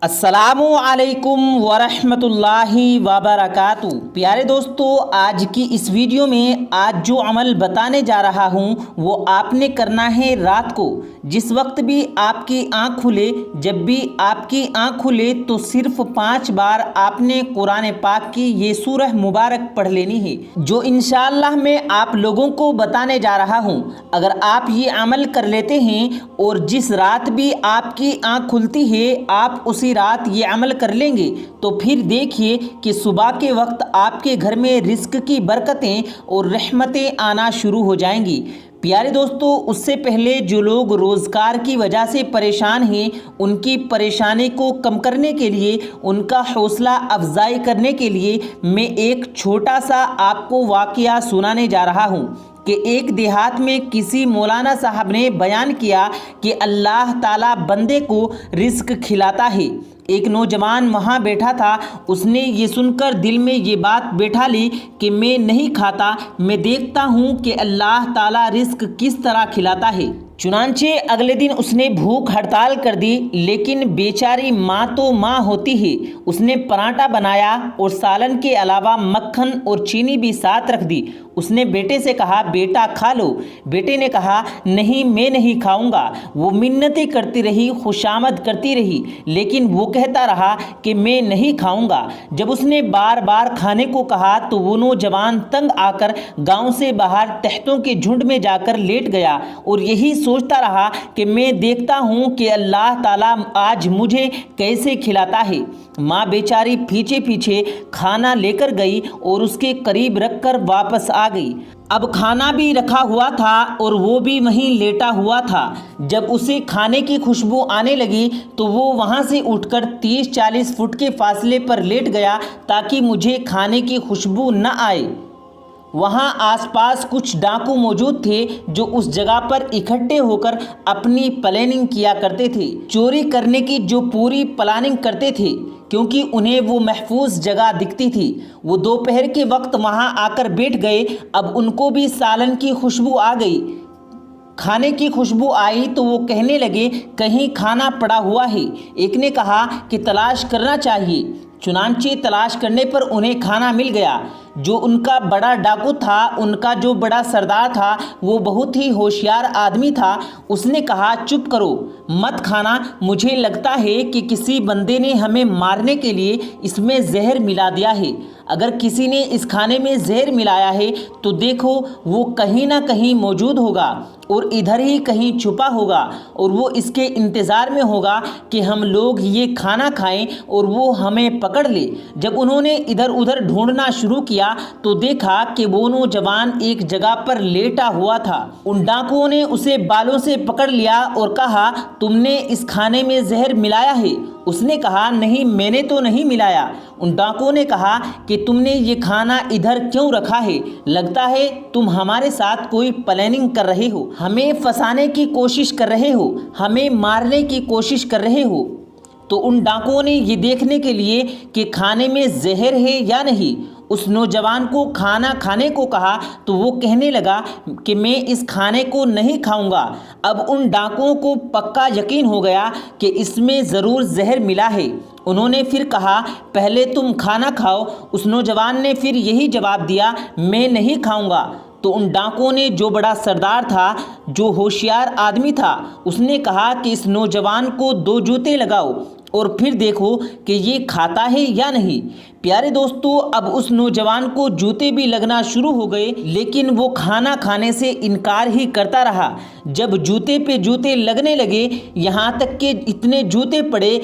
अस्सलामु अलैकुम वरहमतुल्लाहि वबरकातुहू। प्यारे दोस्तों, आज की इस वीडियो में आज जो अमल बताने जा रहा हूँ वो आपने करना है रात को। जिस वक्त भी आपकी आँख खुले, जब भी आपकी आँख खुले तो सिर्फ 5 बार आपने कुरान पाक की ये सूरह मुबारक पढ़ लेनी है, जो इंशाअल्लाह मैं आप लोगों को बताने जा रहा हूँ। अगर आप ये अमल कर लेते हैं और जिस रात भी आपकी आँख खुलती है आप उसी रात ये अमल कर लेंगे तो फिर देखिए कि सुबह के वक्त आपके घर में रिस्क की बरकतें और रहमतें आना शुरू हो जाएंगी। प्यारे दोस्तों, उससे पहले जो लोग रोज़गार की वजह से परेशान हैं, उनकी परेशानी को कम करने के लिए, उनका हौसला अफजाई करने के लिए मैं एक छोटा सा आपको वाक़या सुनाने जा रहा हूँ कि एक देहात में किसी मौलाना साहब ने बयान किया कि अल्लाह ताला बंदे को रिस्क खिलाता है। एक नौजवान वहाँ बैठा था, उसने ये सुनकर दिल में ये बात बैठा ली कि मैं नहीं खाता, मैं देखता हूँ कि अल्लाह ताला रिस्क किस तरह खिलाता है। चुनांचे अगले दिन उसने भूख हड़ताल कर दी, लेकिन बेचारी माँ तो माँ होती है। उसने पराठा बनाया और सालन के अलावा मक्खन और चीनी भी साथ रख दी। उसने बेटे से कहा, बेटा खा लो। बेटे ने कहा, नहीं मैं नहीं खाऊंगा। वो मिन्नतें करती रही, खुशामद करती रही, लेकिन वो कहता रहा कि मैं नहीं खाऊंगा। जब उसने बार बार खाने को कहा तो वो नौजवान तंग आकर गांव से बाहर तख्तों के झुंड में जाकर लेट गया और यही सोचता रहा कि मैं देखता हूँ कि अल्लाह ताला आज मुझे कैसे खिलाता है। माँ बेचारी पीछे पीछे खाना लेकर गई और उसके करीब रखकर वापस आ गई। अब खाना भी रखा हुआ था और वो भी वहीं लेटा हुआ था। जब उसे खाने की खुशबू आने लगी तो वो वहाँ से उठकर 30-40 फुट के फासले पर लेट गया ताकि मुझे खाने की खुशबू न आए। वहाँ आसपास कुछ डाकू मौजूद थे जो उस जगह पर इकट्ठे होकर अपनी प्लानिंग किया करते थे, चोरी करने की जो पूरी प्लानिंग करते थे, क्योंकि उन्हें वो महफूज जगह दिखती थी। वो दोपहर के वक्त वहाँ आकर बैठ गए। अब उनको भी सालन की खुशबू आ गई। खाने की खुशबू आई तो वो कहने लगे, कहीं खाना पड़ा हुआ है। एक ने कहा कि तलाश करना चाहिए। चुनांचे तलाश करने पर उन्हें खाना मिल गया। जो उनका बड़ा डाकू था, उनका जो बड़ा सरदार था, वो बहुत ही होशियार आदमी था। उसने कहा, चुप करो, मत खाना। मुझे लगता है कि किसी बंदे ने हमें मारने के लिए इसमें जहर मिला दिया है। अगर किसी ने इस खाने में जहर मिलाया है तो देखो वो कहीं ना कहीं मौजूद होगा और इधर ही कहीं छुपा होगा और वो इसके इंतज़ार में होगा कि हम लोग ये खाना खाएं और वो हमें पकड़ ले। जब उन्होंने इधर उधर ढूंढना शुरू किया तो देखा कि वो नौजवान एक जगह पर लेटा हुआ था। उन डाकुओं ने उसे बालों से पकड़ लिया और कहा, तुमने इस खाने में जहर मिलाया है? उसने कहा, नहीं मैंने तो नहीं मिलाया। उन डाकुओं ने कहा कि तुमने ये खाना इधर क्यों रखा है? लगता है तुम हमारे साथ कोई प्लानिंग कर रहे हो, हमें फंसाने की कोशिश कर रहे हो, हमें मारने की कोशिश कर रहे हो। तो उन डाकुओं ने ये देखने के लिए कि खाने में जहर है या नहीं, उस नौजवान को खाना खाने को कहा तो वो कहने लगा कि मैं इस खाने को नहीं खाऊंगा। अब उन डाकुओं को पक्का यकीन हो गया कि इसमें ज़रूर जहर मिला है। उन्होंने फिर कहा, पहले तुम खाना खाओ। उस नौजवान ने फिर यही जवाब दिया, मैं नहीं खाऊंगा। तो उन डाकुओं ने, जो बड़ा सरदार था, जो होशियार आदमी था, उसने कहा कि इस नौजवान को 2 जूते लगाओ और फिर देखो कि ये खाता है या नहीं। प्यारे दोस्तों, अब उस नौजवान को जूते भी लगना शुरू हो गए, लेकिन वो खाना खाने से इनकार ही करता रहा। जब जूते पे जूते लगने लगे, यहाँ तक कि इतने जूते पड़े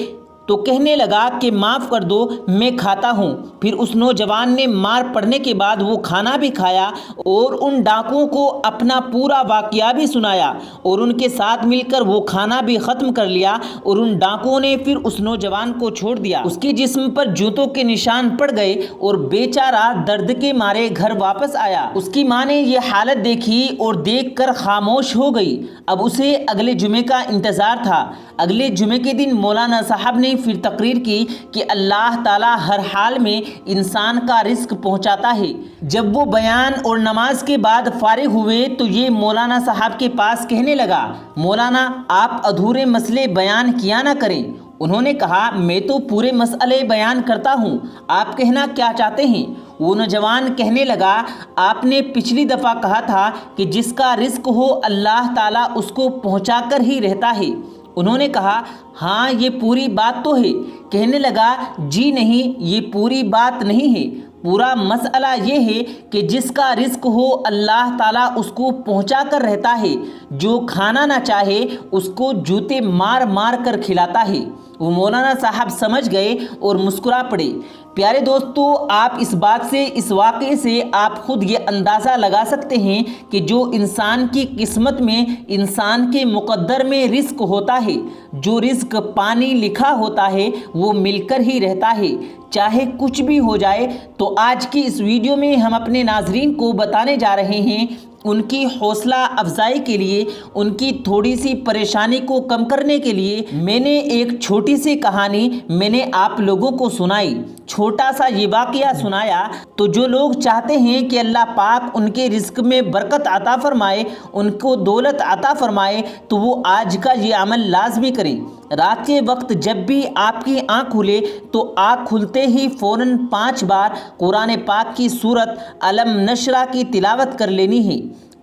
तो कहने लगा कि माफ़ कर दो, मैं खाता हूँ। फिर उस नौजवान ने मार पड़ने के बाद वो खाना भी खाया और उन डाकुओं को अपना पूरा वाक़या भी सुनाया और उनके साथ मिलकर वो खाना भी ख़त्म कर लिया और उन डाकुओं ने फिर उस नौजवान को छोड़ दिया। उसके जिस्म पर जूतों के निशान पड़ गए और बेचारा दर्द के मारे घर वापस आया। उसकी माँ ने ये हालत देखी और देखकर खामोश हो गई। अब उसे अगले जुमे का इंतज़ार था। अगले जुमे के दिन मौलाना साहब ने फिर तकरीर की कि अल्लाह ताला हर हाल में इंसान का रिस्क पहुंचाता है। जब वो बयान और नमाज के बाद फारिग हुए तो ये मौलाना साहब के पास कहने लगा, मौलाना आप अधूरे मसले बयान किया ना करें। انہوں نے کہا میں تو پورے مسئلے بیان کرتا ہوں، آپ کہنا کیا چاہتے ہیں؟ وہ نوجوان کہنے لگا آپ نے پچھلی دفعہ کہا تھا کہ جس کا رزق ہو اللہ تعالیٰ اس کو پہنچا کر ہی رہتا ہے۔ انہوں نے کہا ہاں یہ پوری بات تو ہے۔ کہنے لگا جی نہیں، یہ پوری بات نہیں ہے، پورا مسئلہ یہ ہے کہ جس کا رزق ہو اللہ تعالیٰ اس کو پہنچا کر رہتا ہے، جو کھانا نہ چاہے اس کو جوتے مار مار کر کھلاتا ہے۔ وہ مولانا صاحب سمجھ گئے اور مسکرا پڑے۔ پیارے دوستو، آپ اس بات سے، اس واقعے سے آپ خود یہ اندازہ لگا سکتے ہیں کہ جو انسان کی قسمت میں، انسان کے مقدر میں رزق ہوتا ہے، جو رزق پانی لکھا ہوتا ہے وہ مل کر ہی رہتا ہے، چاہے کچھ بھی ہو جائے۔ تو آج کی اس ویڈیو میں ہم اپنے ناظرین کو بتانے جا رہے ہیں، ان کی حوصلہ افزائی کے لیے، ان کی تھوڑی سی پریشانی کو کم کرنے کے لیے میں نے ایک چھوٹی سی کہانی میں نے آپ لوگوں کو سنائی، چھوٹا سا یہ واقعہ سنایا۔ تو جو لوگ چاہتے ہیں کہ اللہ پاک ان کے رزق میں برکت عطا فرمائے، ان کو دولت عطا فرمائے، تو وہ آج کا یہ عمل لازمی کریں۔ رات کے وقت جب بھی آپ کی آنکھ کھلے تو آنکھ کھلتے ہی فوراً 5 بار قرآن پاک کی سورت الم نشرہ کی تلاوت کر لینی ہے،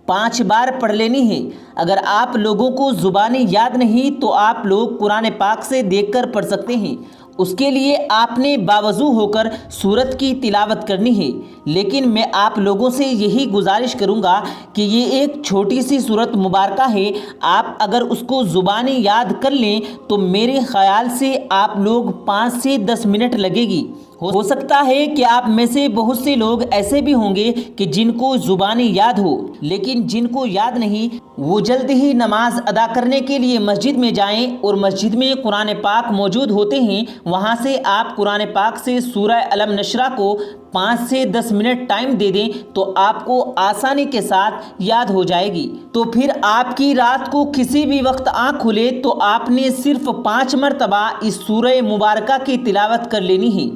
5 بار پڑھ لینی ہے۔ اگر آپ لوگوں کو زبانی یاد نہیں تو آپ لوگ قرآن پاک سے دیکھ کر پڑھ سکتے ہیں، اس کے لیے آپ نے باوضو ہو کر سورت کی تلاوت کرنی ہے۔ لیکن میں آپ لوگوں سے یہی گزارش کروں گا کہ یہ ایک چھوٹی سی سورت مبارکہ ہے، آپ اگر اس کو زبانی یاد کر لیں تو میرے خیال سے آپ لوگ 5 سے 10 منٹ لگے گی۔ ہو سکتا ہے کہ آپ میں سے بہت سے لوگ ایسے بھی ہوں گے کہ جن کو زبانی یاد ہو، لیکن جن کو یاد نہیں وہ جلد ہی نماز ادا کرنے کے لیے مسجد میں جائیں، اور مسجد میں قرآن پاک موجود ہوتے ہیں، وہاں سے آپ قرآن پاک سے سورہ الم نشرہ کو 5 سے 10 منٹ ٹائم دے دیں تو آپ کو آسانی کے ساتھ یاد ہو جائے گی۔ تو پھر آپ کی رات کو کسی بھی وقت آنکھ کھلے تو آپ نے صرف 5 مرتبہ اس سورہ مبارکہ کی تلاوت کر لینی ہے۔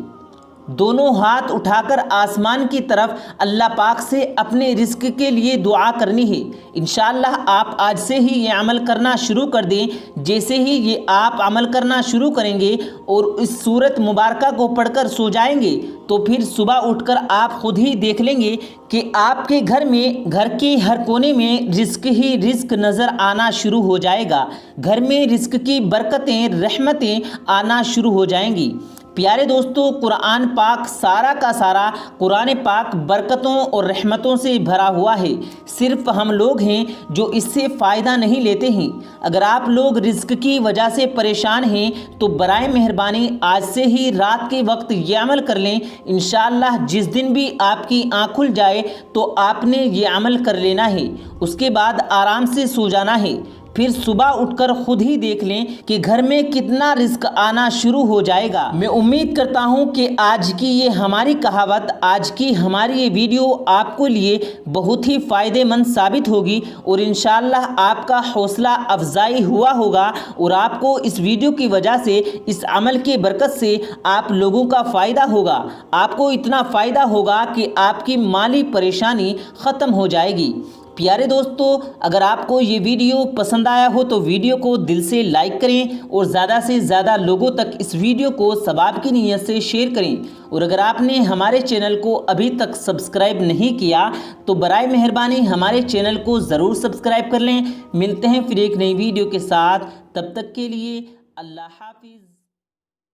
دونوں ہاتھ اٹھا کر آسمان کی طرف اللہ پاک سے اپنے رزق کے لیے دعا کرنی ہے۔ انشاءاللہ آپ آج سے ہی یہ عمل کرنا شروع کر دیں۔ جیسے ہی یہ آپ عمل کرنا شروع کریں گے اور اس سورت مبارکہ کو پڑھ کر سو جائیں گے تو پھر صبح اٹھ کر آپ خود ہی دیکھ لیں گے کہ آپ کے گھر میں، گھر کے ہر کونے میں رزق ہی رزق نظر آنا شروع ہو جائے گا، گھر میں رزق کی برکتیں، رحمتیں آنا شروع ہو جائیں گی۔ پیارے دوستو، قرآن پاک سارا کا سارا قرآن پاک برکتوں اور رحمتوں سے بھرا ہوا ہے، صرف ہم لوگ ہیں جو اس سے فائدہ نہیں لیتے ہیں۔ اگر آپ لوگ رزق کی وجہ سے پریشان ہیں تو برائے مہربانی آج سے ہی رات کے وقت یہ عمل کر لیں۔ انشاءاللہ جس دن بھی آپ کی آنکھ کھل جائے تو آپ نے یہ عمل کر لینا ہے، اس کے بعد آرام سے سو جانا ہے۔ پھر صبح اٹھ کر خود ہی دیکھ لیں کہ گھر میں کتنا رزق آنا شروع ہو جائے گا۔ میں امید کرتا ہوں کہ آج کی یہ ہماری کہاوت، آج کی ہماری یہ ویڈیو آپ کو لیے بہت ہی فائدے مند ثابت ہوگی، اور انشاءاللہ آپ کا حوصلہ افزائی ہوا ہوگا، اور آپ کو اس ویڈیو کی وجہ سے، اس عمل کے برکت سے آپ لوگوں کا فائدہ ہوگا۔ آپ کو اتنا فائدہ ہوگا کہ آپ کی مالی پریشانی ختم ہو جائے گی۔ پیارے دوستو، اگر آپ کو یہ ویڈیو پسند آیا ہو تو ویڈیو کو دل سے لائک کریں اور زیادہ سے زیادہ لوگوں تک اس ویڈیو کو ثواب کی نیت سے شیئر کریں، اور اگر آپ نے ہمارے چینل کو ابھی تک سبسکرائب نہیں کیا تو برائے مہربانی ہمارے چینل کو ضرور سبسکرائب کر لیں۔ ملتے ہیں پھر ایک نئی ویڈیو کے ساتھ، تب تک کے لیے اللہ حافظ۔